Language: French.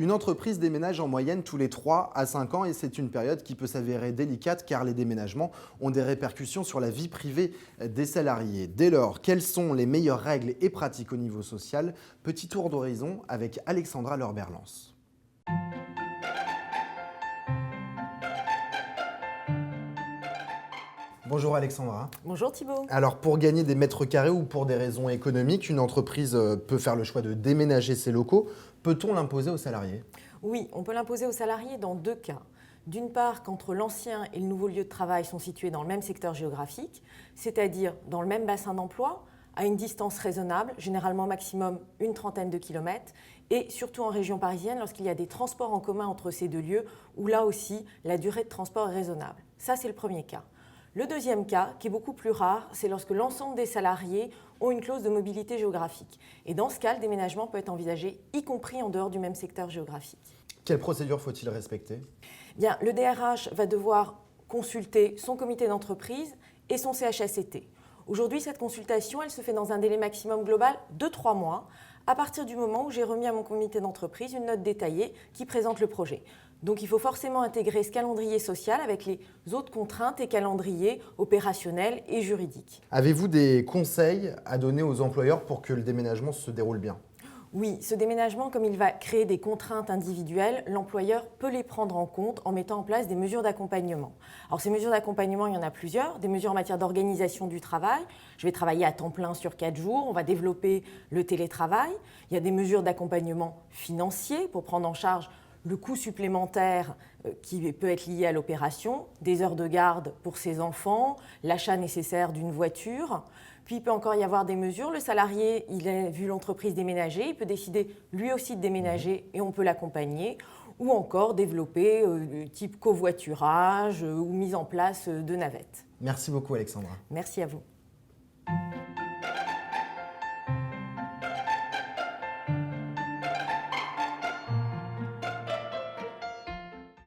Une entreprise déménage en moyenne tous les 3 à 5 ans et c'est une période qui peut s'avérer délicate car les déménagements ont des répercussions sur la vie privée des salariés. Dès lors, quelles sont les meilleures règles et pratiques au niveau social? Petit tour d'horizon avec Alexandra Leurberlance. Bonjour Alexandra. Bonjour Thibault. Alors pour gagner des mètres carrés ou pour des raisons économiques, une entreprise peut faire le choix de déménager ses locaux. Peut-on l'imposer aux salariés? Oui, on peut l'imposer aux salariés dans deux cas. D'une part, quand l'ancien et le nouveau lieu de travail sont situés dans le même secteur géographique, c'est-à-dire dans le même bassin d'emploi, à une distance raisonnable, généralement maximum une trentaine de kilomètres, et surtout en région parisienne lorsqu'il y a des transports en commun entre ces deux lieux, où là aussi la durée de transport est raisonnable. Ça, c'est le premier cas. Le deuxième cas, qui est beaucoup plus rare, c'est lorsque l'ensemble des salariés ont une clause de mobilité géographique. Et dans ce cas, le déménagement peut être envisagé, y compris en dehors du même secteur géographique. Quelle procédure faut-il respecter? Bien, le DRH va devoir consulter son comité d'entreprise et son CHSCT. Aujourd'hui, cette consultation, elle se fait dans un délai maximum global de 3 mois, à partir du moment où j'ai remis à mon comité d'entreprise une note détaillée qui présente le projet. Donc il faut forcément intégrer ce calendrier social avec les autres contraintes et calendriers opérationnels et juridiques. Avez-vous des conseils à donner aux employeurs pour que le déménagement se déroule bien? Oui, ce déménagement, comme il va créer des contraintes individuelles, l'employeur peut les prendre en compte en mettant en place des mesures d'accompagnement. Alors ces mesures d'accompagnement, il y en a plusieurs. Des mesures en matière d'organisation du travail. Je vais travailler à temps plein sur 4 jours. On va développer le télétravail. Il y a des mesures d'accompagnement financier pour prendre en charge le coût supplémentaire qui peut être lié à l'opération, des heures de garde pour ses enfants, l'achat nécessaire d'une voiture. Puis il peut encore y avoir des mesures. Le salarié, il a vu l'entreprise déménager, il peut décider lui aussi de déménager et on peut l'accompagner. Ou encore développer type covoiturage ou mise en place de navettes. Merci beaucoup Alexandra. Merci à vous.